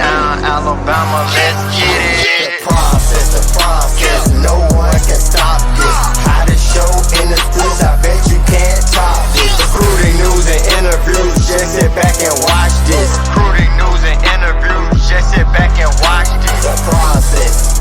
Touchdown, Alabama, let's get it. The process, no one can stop this. Hottest show in the streets, I bet you can't top this. Recruiting news and interviews, just sit back and watch this. Recruiting news and interviews, just sit back and watch this. The process.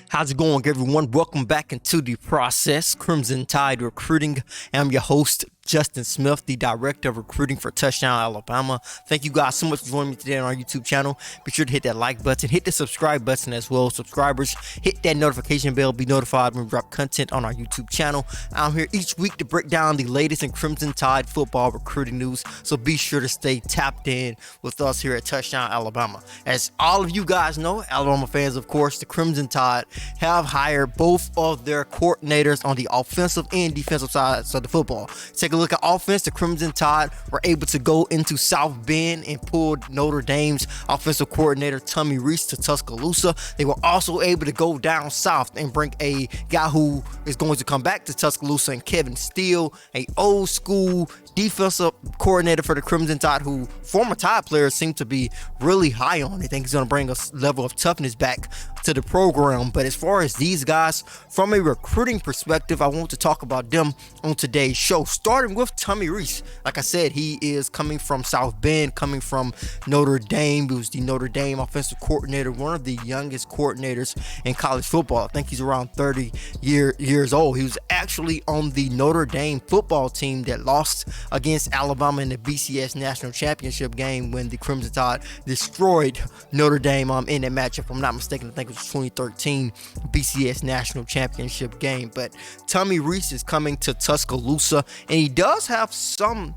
How's it going, everyone? Welcome back into The Process, Crimson Tide Recruiting. I'm your host, Justin Smith, the Director of Recruiting for Touchdown Alabama. Thank you guys so much for joining me today on our YouTube channel. Be sure to hit that like button, hit the subscribe button as well. Subscribers, hit that notification bell, be notified when we drop content on our YouTube channel. I'm here each week to break down the latest in Crimson Tide football recruiting news, so be sure to stay tapped in with us here at Touchdown Alabama. As all of you guys know, Alabama fans, of course, the Crimson Tide have hired both of their coordinators on the offensive and defensive sides of the football. Take a look at offense. The Crimson Tide were able to go into South Bend and pull Notre Dame's offensive coordinator Tommy Rees to Tuscaloosa. They were also able to go down south and bring a guy who is going to come back to Tuscaloosa, and Kevin Steele, a old school defensive coordinator for the Crimson Tide, who former Tide players seem to be really high on. They think he's going to bring a level of toughness back to the program. But as far as these guys, from a recruiting perspective, I want to talk about them on today's show, starting with Tommy Rees. Like I said, he is coming from South Bend, coming from Notre Dame. He was the Notre Dame offensive coordinator, one of the youngest coordinators in college football. I think he's around 30 years old. He was actually on the Notre Dame football team that lost against Alabama in the BCS National Championship game when the Crimson Tide destroyed Notre Dame in that matchup. If I'm not mistaken, I think it was 2013 BCS National Championship game. But Tommy Rees is coming to Tuscaloosa, and he does have some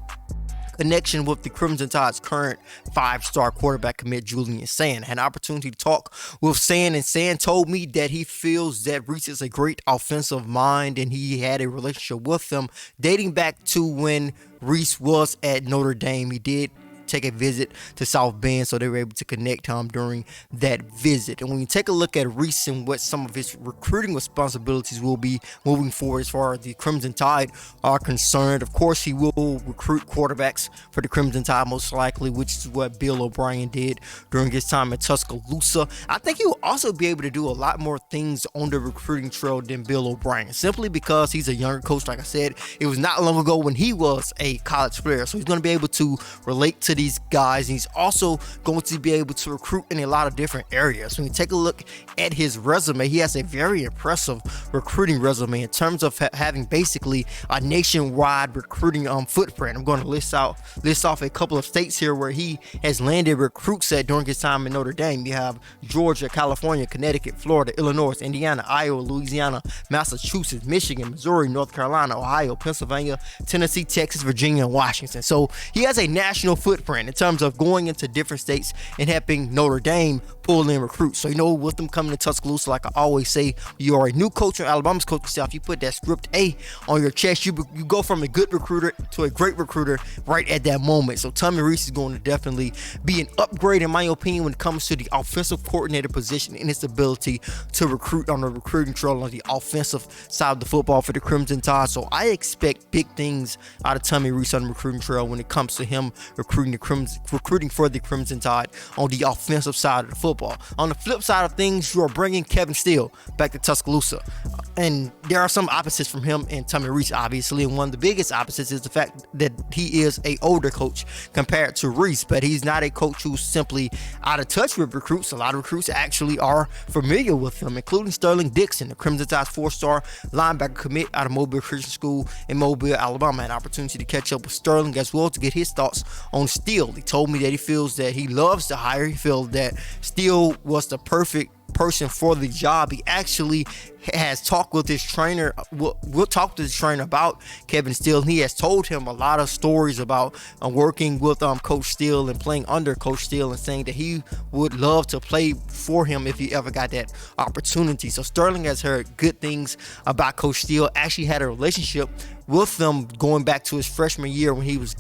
connection with the Crimson Tide's current 5-star quarterback commit, Julian Sand. I had an opportunity to talk with Sand, and Sand told me that he feels that Rees is a great offensive mind, and he had a relationship with them dating back to when Rees was at Notre Dame. He did take a visit to South Bend, so they were able to connect him during that visit. And when you take a look at Rees and what some of his recruiting responsibilities will be moving forward as far as the Crimson Tide are concerned, of course he will recruit quarterbacks for the Crimson Tide most likely, which is what Bill O'Brien did during his time at Tuscaloosa. I think he will also be able to do a lot more things on the recruiting trail than Bill O'Brien, simply because he's a younger coach. Like I said, it was not long ago when he was a college player, so he's going to be able to relate to these guys, and he's also going to be able to recruit in a lot of different areas. When you take a look at his resume, he has a very impressive recruiting resume in terms of having basically a nationwide recruiting footprint. I'm going to list off a couple of states here where he has landed recruits at during his time in Notre Dame. You have Georgia, California, Connecticut, Florida, Illinois, Indiana, Iowa, Louisiana, Massachusetts, Michigan, Missouri, North Carolina, Ohio, Pennsylvania, Tennessee, Texas, Virginia, and Washington. So he has a national footprint in terms of going into different states and helping Notre Dame pull in recruits. So, with them coming to Tuscaloosa, like I always say, you are a new coach in Alabama's coaching staff. You put that script A on your chest. You go from a good recruiter to a great recruiter right at that moment. So Tommy Rees is going to definitely be an upgrade, in my opinion, when it comes to the offensive coordinator position and its ability to recruit on the recruiting trail on the offensive side of the football for the Crimson Tide. So I expect big things out of Tommy Rees on the recruiting trail when it comes to him recruiting for the Crimson Tide on the offensive side of the football. On the flip side of things, you are bringing Kevin Steele back to Tuscaloosa. And there are some opposites from him and Tommy Rees, obviously. And one of the biggest opposites is the fact that he is an older coach compared to Rees. But he's not a coach who's simply out of touch with recruits. A lot of recruits actually are familiar with him, including Sterling Dixon, the Crimson Tide's 4-star linebacker commit out of Mobile Christian School in Mobile, Alabama. I had an opportunity to catch up with Sterling as well to get his thoughts on Steele. He told me that he feels that he loves to hire. He feels that Steele was the perfect person for the job. He actually has talked with his trainer. We'll talk to his trainer about Kevin Steele. He has told him a lot of stories about working with Coach Steele and playing under Coach Steele, and saying that he would love to play for him if he ever got that opportunity. So Sterling has heard good things about Coach Steele. Actually had a relationship with them going back to his freshman year when he's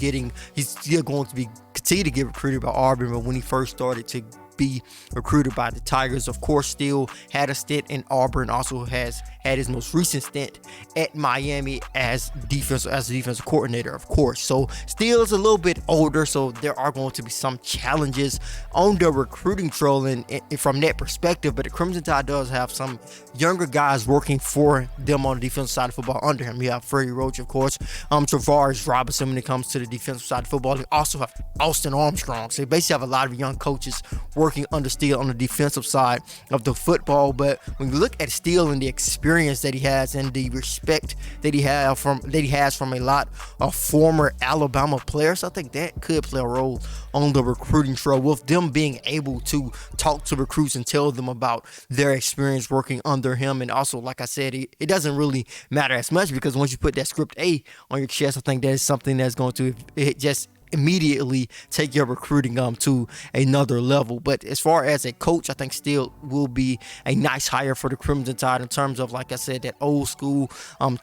still going to be continue to get recruited by Auburn, but when he first started to be recruited by the Tigers. Of course, still had a stint in Auburn, also has had his most recent stint at Miami as a defensive coordinator, of course. So still is a little bit older, so there are going to be some challenges on the recruiting trail and from that perspective. But the Crimson Tide does have some younger guys working for them on the defensive side of football under him. You have Freddie Roach, of course, Travaris Robinson when it comes to the defensive side of football. They also have Austin Armstrong. So they basically have a lot of young coaches working under Steele on the defensive side of the football. But when you look at Steele and the experience that he has and the respect that he has from a lot of former Alabama players, I think that could play a role on the recruiting trail, with them being able to talk to recruits and tell them about their experience working under him. And also, like I said, it doesn't really matter as much, because once you put that script A on your chest, I think that is something that's going to just immediately take your recruiting to another level. But as far as a coach, I think Steele will be a nice hire for the Crimson Tide in terms of, like I said, that old school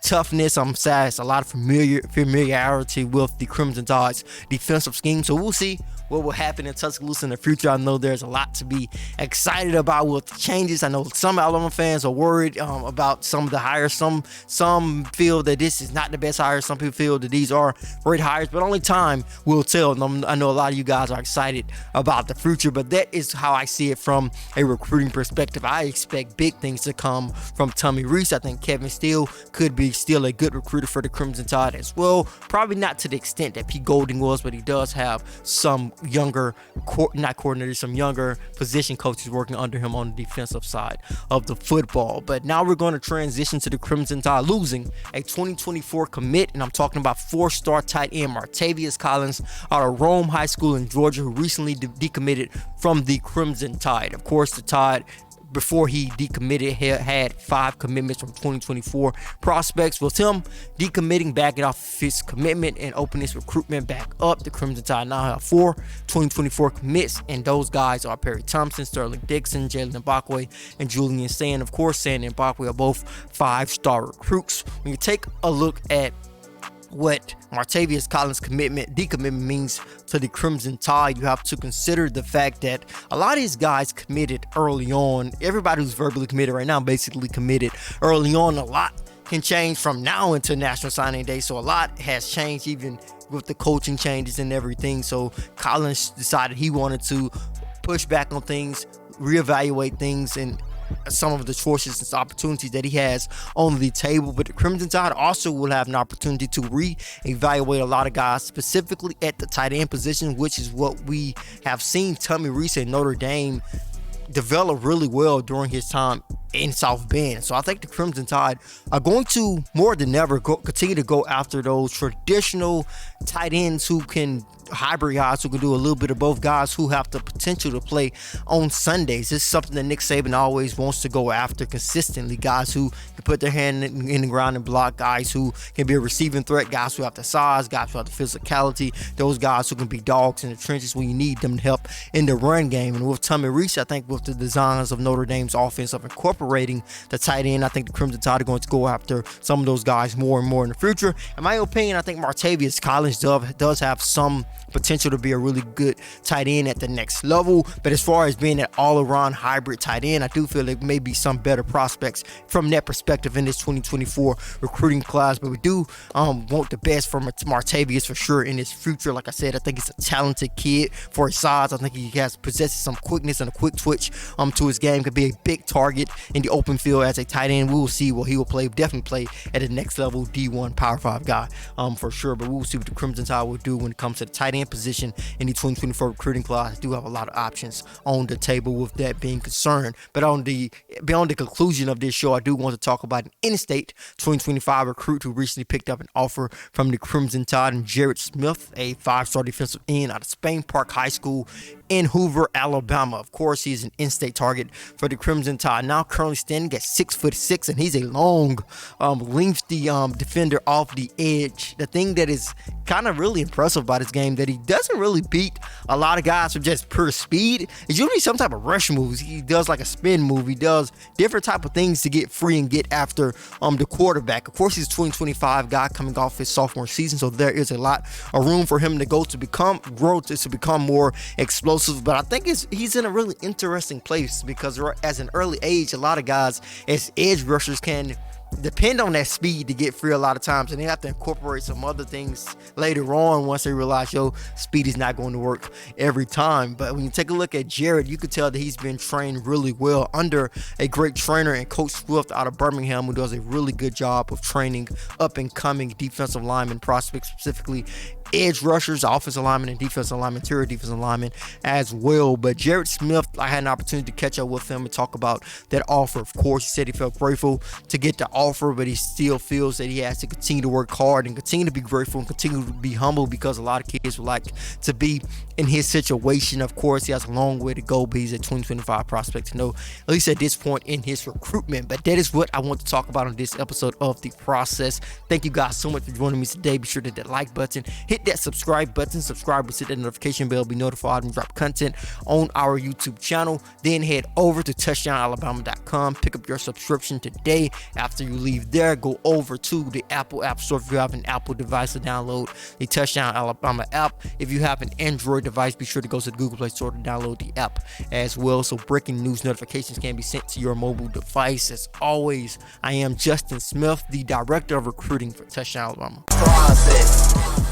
toughness. I'm sad it's a lot of familiarity with the Crimson Tide's defensive scheme. So we'll see what will happen in Tuscaloosa in the future. I know there's a lot to be excited about with the changes. I know some Alabama fans are worried about some of the hires. Some feel that this is not the best hire. Some people feel that these are great hires, but only time will tell. And I know a lot of you guys are excited about the future, but that is how I see it from a recruiting perspective. I expect big things to come from Tommy Rees. I think Kevin Steele could be still a good recruiter for the Crimson Tide as well. Probably not to the extent that Pete Golding was, but he does have some younger, some younger position coaches working under him on the defensive side of the football. But now we're going to transition to the Crimson Tide losing a 2024 commit, and I'm talking about 4-star tight end Martavius Collins out of Rome High School in Georgia, who recently decommitted from the Crimson Tide. Of course, the Tide, before he decommitted, had 5 commitments from 2024 prospects. With him decommitting, backing off his commitment and opening his recruitment back up, the Crimson Tide now have 4 2024 commits, and those guys are Perry Thompson, Sterling Dixon, Jalen Mbakwe, and Julian Sand. Of course, Sand and Mbakwe are both 5-star recruits. When you take a look at what Martavius Collins' decommitment means to the Crimson Tide, you have to consider the fact that a lot of these guys committed early on. Everybody who's verbally committed right now basically committed early on. A lot can change from now until National Signing Day, so a lot has changed even with the coaching changes and everything. So Collins decided he wanted to push back on things, reevaluate things, and some of the choices and opportunities that he has on the table. But the Crimson Tide also will have an opportunity to re-evaluate a lot of guys, specifically at the tight end position, which is what we have seen Tommy Rees at Notre Dame develop really well during his time in South Bend. So I think the Crimson Tide are going to more than ever continue to go after those traditional tight ends who can hybrid guys who can do a little bit of both, guys who have the potential to play on Sundays. This is something that Nick Saban always wants to go after consistently, guys who can put their hand in the ground and block, guys who can be a receiving threat, guys who have the size, guys who have the physicality, those guys who can be dogs in the trenches when you need them to help in the run game. And with Tommy Rees, I think with the designs of Notre Dame's offense of incorporating the tight end, I think the Crimson Tide are going to go after some of those guys more and more in the future. In my opinion, I think Martavius Collins does have some potential to be a really good tight end at the next level. But as far as being an all-around hybrid tight end, I do feel there may be some better prospects from that perspective in this 2024 recruiting class. But we do want the best from Martavius for sure in his future. Like I said, I think he's a talented kid for his size. I think he possesses some quickness and a quick twitch to his game. Could be a big target in the open field as a tight end. We will see what he will play. Definitely play at the next level D1 Power 5 guy for sure. But we will see what the Crimson Tide will do when it comes to the tight end position in the 2024 recruiting class. I do have a lot of options on the table with that being concerned. But beyond the conclusion of this show, I do want to talk about an in-state 2025 recruit who recently picked up an offer from the Crimson Tide, and Jared Smith, a 5-star defensive end out of Spain Park High School in Hoover, Alabama. Of course, he's an in-state target for the Crimson Tide, now currently standing at 6'6", and he's a long, lengthy defender off the edge. The thing that is kind of really impressive about his game that he doesn't really beat a lot of guys with just pure speed. It's usually some type of rush moves. He does like a spin move. He does different type of things to get free and get after the quarterback. Of course, he's a 2025 guy coming off his sophomore season, so there is a lot of room for him to grow to become more explosive explosive, but I think he's in a really interesting place because as an early age, a lot of guys as edge rushers can depend on that speed to get free a lot of times, and they have to incorporate some other things later on once they realize speed is not going to work every time. But when you take a look at Jared, you can tell that he's been trained really well under a great trainer and Coach Swift out of Birmingham, who does a really good job of training up and coming defensive lineman prospects, specifically edge rushers, offensive linemen, and defensive linemen, interior defensive linemen as well. But Jared Smith, I had an opportunity to catch up with him and talk about that offer. Of course, he said he felt grateful to get the offer, but he still feels that he has to continue to work hard and continue to be grateful and continue to be humble, because a lot of kids would like to be in his situation. Of course, he has a long way to go, but he's a 2025 prospect to know, at least at this point in his recruitment. But that is what I want to talk about on this episode of The Process. Thank you guys so much for joining me today. Be sure to hit that like button, hit that subscribe button, subscribe, hit that notification bell, be notified when we drop content on our YouTube channel. Then head over to touchdownalabama.com, pick up your subscription today. After you leave there, go over to the Apple App Store if you have an Apple device to download the Touchdown Alabama app. If you have an Android device, be sure to go to the Google Play Store to download the app as well, so breaking news notifications can be sent to your mobile device. As always, I am Justin Smith, the Director of Recruiting for Touchdown Alabama. Process.